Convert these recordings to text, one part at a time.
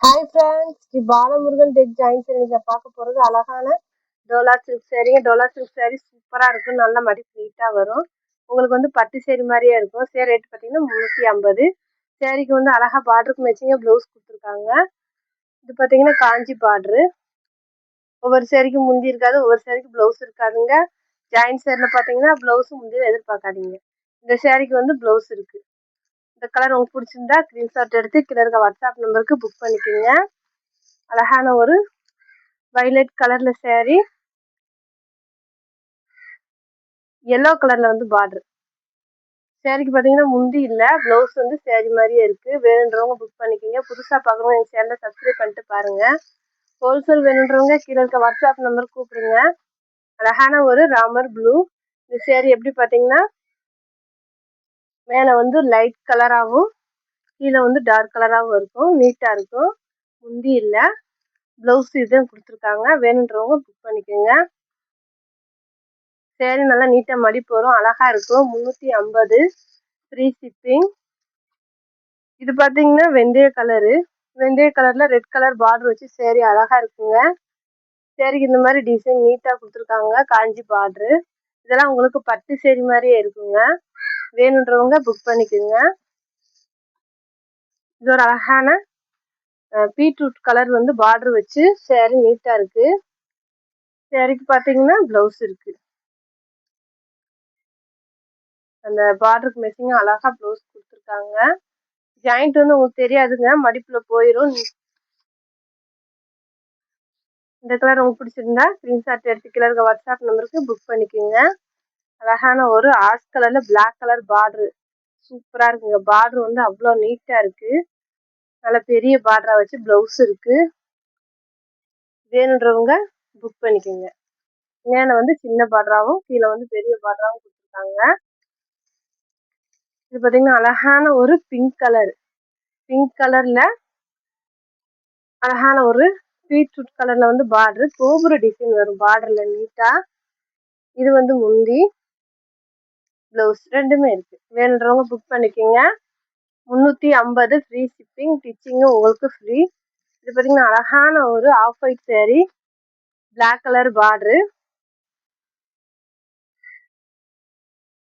Hi friends, Shri Balamurugan tech ஜாயின்ஸ் நீங்கள் பார்க்க போகிறது அழகான டோலா சில்க் சேரீங்க. டோலா சில்க் சேரீ சூப்பராக இருக்கும், நல்ல மடிப்பு நீட்டாக வரும். உங்களுக்கு வந்து பட்டு சேரீ மாதிரியே இருக்கும். சேரீ ரேட் பார்த்தீங்கன்னா 350. சேரீக்கு வந்து அழகாக பார்டருக்கு மேட்சிங்காக ப்ளவுஸ் கொடுத்துருக்காங்க. இது பார்த்தீங்கன்னா காஞ்சி பார்டரு. ஒவ்வொரு சேரீக்கு முந்தி இருக்காது, ஒவ்வொரு சேரீக்கு ப்ளவுஸ் இருக்காதுங்க. ஜாயின் சேரில் பார்த்தீங்கன்னா ப்ளவுஸு முந்தியும் எதிர்பார்க்காதீங்க. இந்த சேரீக்கு வந்து ப்ளவுஸ் இருக்குது. இந்த கலர் உங்களுக்கு பிடிச்சிருந்தா ஸ்க்ரீன்ஷாட் எடுத்து கீழே இருக்க வாட்ஸ்அப் நம்பருக்கு புக் பண்ணிக்கோங்க. அழகான ஒரு வைலட் கலர்ல சேரீ, எல்லோ கலர்ல வந்து பார்டர். சேரீக்கு பார்த்தீங்கன்னா முந்தி இல்லை, ப்ளவுஸ் வந்து சேரீ மாதிரியே இருக்கு. வேணுன்றவங்க புக் பண்ணிக்கோங்க. புதுசாக பார்க்குறவங்க எங்கள் சேனலை சப்ஸ்கிரைப் பண்ணிட்டு பாருங்க. ஹோல்சேல் வேணுன்றவங்க கீழே இருக்க வாட்ஸ்அப் நம்பர் கூப்பிடுங்க. அழகான ஒரு ராமர் ப்ளூ. இந்த சேரீ எப்படி பார்த்தீங்கன்னா மேலே வந்து லைட் கலராகவும் கீழே வந்து டார்க் கலராகவும் இருக்கும். நீட்டாக இருக்கும். முந்தி இல்லை, ப்ளவுஸ் இதுவும் கொடுத்துருக்காங்க. வேணுன்றவங்க புக் பண்ணிக்கோங்க. சேரீ நல்லா நீட்டாக மடிப்பு வரும், அழகாக இருக்கும். 350 ஃப்ரீ ஷிப்பிங். இது பார்த்தீங்கன்னா வெந்தய கலரு. வெந்தய கலரில் ரெட் கலர் பார்டர் வச்சு சேரீ அழகாக இருக்குங்க. சேரீக்கு இந்த மாதிரி டிசைன் நீட்டாக கொடுத்துருக்காங்க, காஞ்சி பார்டரு. இதெல்லாம் உங்களுக்கு பட்டு சேரீ மாதிரியே இருக்குங்க. வேணுன்றவங்க புக் பண்ணிக்கோங்க. இது ஒரு அழகான பீட்ரூட் கலர் வந்து பார்டர் வச்சு சேரீ நீட்டாக இருக்குது. சேரீக்கு பார்த்தீங்கன்னா ப்ளவுஸ் இருக்குது. அந்த பார்டருக்கு மேட்சிங்காக அழகாக ப்ளவுஸ் கொடுத்துருக்காங்க. ஜாயிண்ட் வந்து உங்களுக்கு தெரியாதுங்க, மடிப்பில் போயிடும். இந்த கலர் உங்களுக்கு பிடிச்சிருந்தா ஸ்க்ரீன்ஷாட் எடுத்து கீழே இருக்க வாட்ஸ்அப் நம்பருக்கு புக் பண்ணிக்கோங்க. அழகான ஒரு ஆஷ் கலரில் பிளாக் கலர் பார்டரு சூப்பராக இருக்குங்க. பார்டர் வந்து அவ்வளோ நீட்டாக இருக்குது. நல்ல பெரிய பார்டராக வச்சு ப்ளவுஸ் இருக்குது. வேணுன்றவங்க புக் பண்ணிக்கோங்க. மேலே வந்து சின்ன பார்டராகவும் கீழே வந்து பெரிய பார்டராகவும் கொடுத்துருக்காங்க. இது பார்த்தீங்கன்னா அழகான ஒரு பிங்க் கலர். பிங்க் கலரில் அழகான ஒரு பீட்ரூட் கலரில் வந்து பார்டரு கோபுர டிசைன் வரும் பார்டரில் நீட்டாக. இது வந்து முந்தி, ப்ளவுஸ் ரெண்டுமே இருக்குது. வேணுன்றவங்க புக் பண்ணிக்கோங்க. 350 ஃப்ரீ ஷிப்பிங், ஸ்டிச்சிங்கும் உங்களுக்கு ஃப்ரீ. இது பார்த்தீங்கன்னா அழகான ஒரு off white saree, black colour border.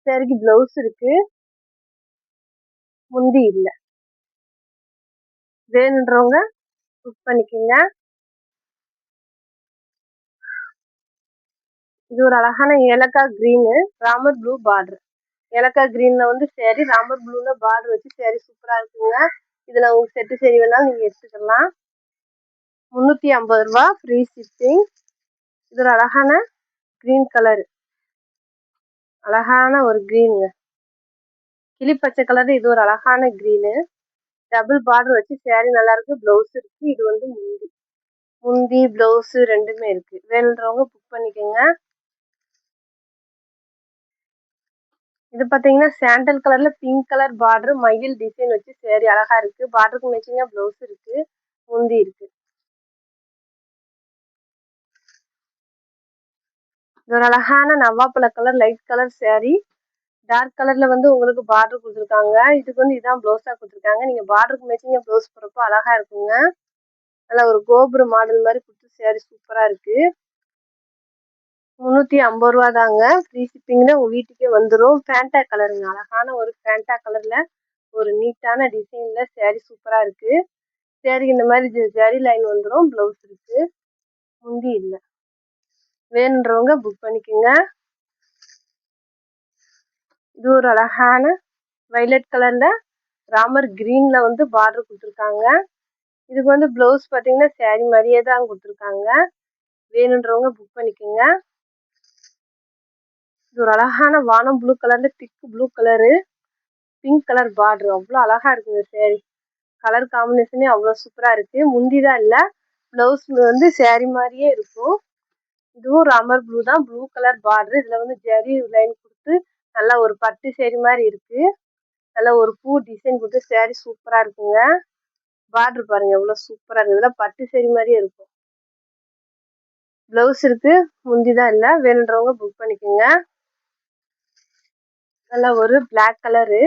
சேரீக்கு ப்ளவுஸ் இருக்குது, முந்தி இல்லை. வேணுன்றவங்க புக் பண்ணிக்கோங்க. இது ஒரு அழகான ஏலக்காய் கிரீனு, ராமர் ப்ளூ பார்டர். ஏலக்காய் கிரீன்ல வந்து சேரீ, ராமர் ப்ளூல பார்டர் வச்சு சேரீ சூப்பராக இருக்குங்க. இதில் உங்களுக்கு செட்டு சேரீ வேணாலும் நீங்கள் எடுத்துக்கலாம். 350 ரூபா ஃப்ரீ ஷிப்பிங். இது ஒரு அழகான க்ரீன் கலரு, அழகான ஒரு க்ரீனுங்க, கிளி பச்சை கலர். இது ஒரு அழகான க்ரீனு, டபுள் பார்டர் வச்சு சேரீ நல்லா இருக்கு. ப்ளவுஸ் இருக்கு. இது வந்து முந்தி ப்ளவுஸு ரெண்டுமே இருக்கு. வேணுன்றவங்க புக் பண்ணிக்கோங்க. இது பார்த்தீங்கன்னா சாண்டல் கலர்ல பிங்க் கலர் பார்டர், மயில் டிசைன் வச்சு சேரீ அழகா இருக்கு. பார்டருக்கு மேட்சிங்கா ப்ளவுஸ் இருக்கு, முந்தி இருக்கு. இது ஒரு அழகான நவாப்பழ colour light colour saree. Dark கலர்ல வந்து உங்களுக்கு பார்டர் கொடுத்துருக்காங்க. இதுக்கு வந்து இதான் ப்ளவுஸா கொடுத்துருக்காங்க. நீங்க பார்டருக்கு மேட்சிங்கா ப்ளவுஸ் போடுறப்போ அழகா இருக்குங்க. நல்லா ஒரு கோபுர மாடல் மாதிரி கொடுத்து சேரீ சூப்பரா இருக்கு. 350 ரூபா தாங்க. ஃப்ரீ ஷிப்பிங்ல உங்க வீட்டுக்கே வந்துடும். ஃபேண்டா கலருங்க, அழகான ஒரு ஃபேண்டா கலர்ல ஒரு நீட்டான டிசைன்ல சேரீ சூப்பரா இருக்கு. சேரீ இந்த மாதிரி ஜரி லைன் வந்துடும். ப்ளவுஸ் இருக்கு, முந்தி இல்லை. வேணுன்றவங்க புக் பண்ணிக்கோங்க. இது ஒரு அழகான வைலட் கலர்ல ராமர் கிரீன்ல வந்து பார்டர் கொடுத்துருக்காங்க. இதுக்கு வந்து ப்ளவுஸ் பார்த்தீங்கன்னா சேரீ மாதிரியே தான் கொடுத்துருக்காங்க. வேணுன்றவங்க புக் பண்ணிக்கோங்க. இது ஒரு அழகான வானம் ப்ளூ கலர்ல திக் blue colour, pink colour border அவ்வளோ அழகா இருக்குங்க. சேரீ கலர் காம்பினேஷனே அவ்வளோ சூப்பராக இருக்கு. முந்தி தான் இல்லை, ப்ளவுஸ் வந்து சேரீ மாதிரியே இருக்கும். இதுவும் ராமர் ப்ளூ தான், ப்ளூ கலர் பார்டர். இதில் வந்து ஜரி லைன் கொடுத்து நல்லா ஒரு பட்டு சேரீ மாதிரி இருக்கு. நல்லா ஒரு பூ டிசைன் கொடுத்து சேரீ சூப்பராக இருக்குங்க. பார்டர் பாருங்க எவ்வளோ சூப்பராக இருக்குது. இதெல்லாம் பட்டு சேரீ மாதிரியே இருக்கும். ப்ளவுஸ் இருக்கு, முந்தி தான் இல்லை. வேணுன்றவங்க புக் பண்ணிக்கோங்க. நல்லா ஒரு black colour,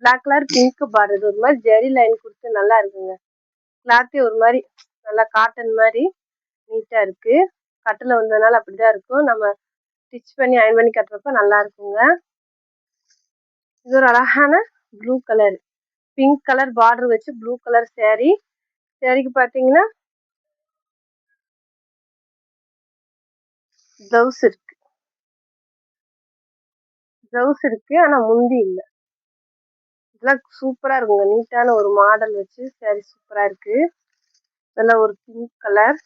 black colour pink border, ஒரு மாதிரி ஜெரி லைன் கொடுத்து நல்லா இருக்குங்க. கிளாத்தே ஒரு மாதிரி நல்லா காட்டன் மாதிரி நீட்டாக இருக்குது. கட்டில் வந்ததுனால அப்படி தான் இருக்கும். நம்ம ஸ்டிச் பண்ணி அயன் பண்ணி கட்டுறப்ப நல்லா இருக்குங்க. இது ஒரு அழகான blue colour, pink colour border வச்சு ப்ளூ கலர் saree. சாரிக்கு பார்த்தீங்கன்னா ப்ளவுஸ் இருக்கு. ப்ளவுஸ் இருக்கு, ஆனால் முந்தி இல்லை. இதெல்லாம் சூப்பராக இருக்குங்க. நீட்டான ஒரு மாடல் வச்சு saree சூப்பராக இருக்கு. நல்ல ஒரு பிங்க் கலர்.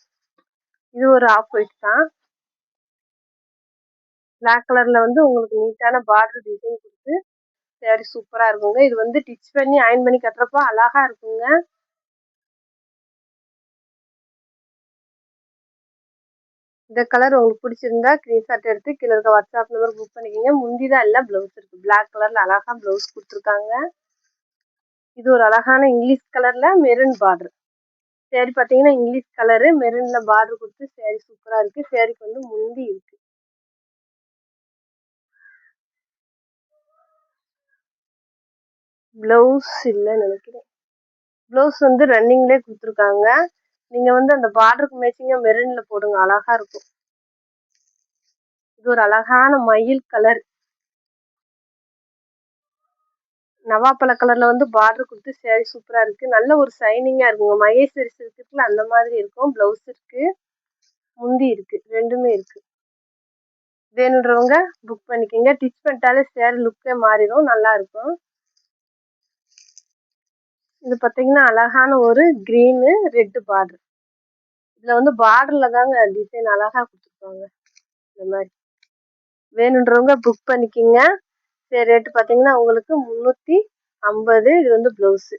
இது ஒரு ஆஃப் ஒயிட் தான். பிளாக் கலர்ல வந்து உங்களுக்கு நீட்டான பார்டர் டிசைன் கொடுத்து saree சூப்பராக இருக்குங்க. இது வந்து ஸ்டிச் பண்ணி அயன் பண்ணி கட்டுறப்போ அழகா இருக்குங்க. இந்த கலர் உங்களுக்கு பிடிச்சிருந்தா ஸ்க்ரீன்ஷாட் எடுத்து கீழே இருக்க வாட்ஸ்அப் நம்பர் புக் பண்ணிக்கோங்க. முந்தி தான் இல்லை, ப்ளவுஸ் இருக்கு. பிளாக் கலர்ல அழகா ப்ளவுஸ் கொடுத்துருக்காங்க. இது ஒரு அழகான இங்கிலீஷ் கலர்ல மெரூன் பார்டர் saree. பார்த்தீங்கன்னா இங்கிலீஷ் கலரு மெரூன்ல பார்டர் கொடுத்து saree சூப்பராக இருக்கு. சாரிக்கு வந்து முந்தி இருக்கு. ப்ளவுஸ் இல்லைன்னு நினைக்கிறேன். ப்ளவுஸ் வந்து ரன்னிங்லேயே கொடுத்துருக்காங்க. நீங்கள் வந்து அந்த பார்டருக்கு மேட்சிங்காக மெரூனில் போடுங்க, அழகா இருக்கும். இது ஒரு அழகான மயில் கலர், நவாப்பழ கலர்ல வந்து பார்டர் கொடுத்து saree சூப்பராக இருக்கு. நல்ல ஒரு ஷைனிங்காக இருக்குங்க. மகேஸ்வரி சில்க்குல அந்த மாதிரி இருக்கும். ப்ளவுஸ் இருக்கு, முந்தி இருக்கு, ரெண்டுமே இருக்கு. வேணுன்றவங்க புக் பண்ணிக்கோங்க. ஸ்டிச் பண்ணிட்டாலே saree லுக்கே மாறிடும், நல்லா இருக்கும். இது பார்த்தீங்கன்னா அழகான ஒரு கிரீனு ரெட் பார்டர். இதில் வந்து பார்டர்ல தாங்க டிசைன் அழகா கொடுத்துருப்பாங்க. இந்த மாதிரி வேணுன்றவங்க புக் பண்ணிக்கிங்க. சரி, ரேட்டு பார்த்தீங்கன்னா உங்களுக்கு 350. இது வந்து ப்ளவுஸு,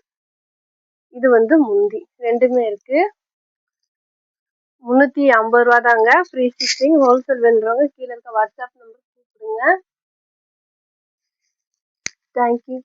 இது வந்து முந்தி, ரெண்டுமே இருக்கு. 350 ரூபா தாங்க. Free stitching. ஹோல்சேல் வேணுன்றவங்க கீழே இருக்க வாட்ஸ்அப் நம்பர் கூப்பிடுங்க. தேங்க்யூ.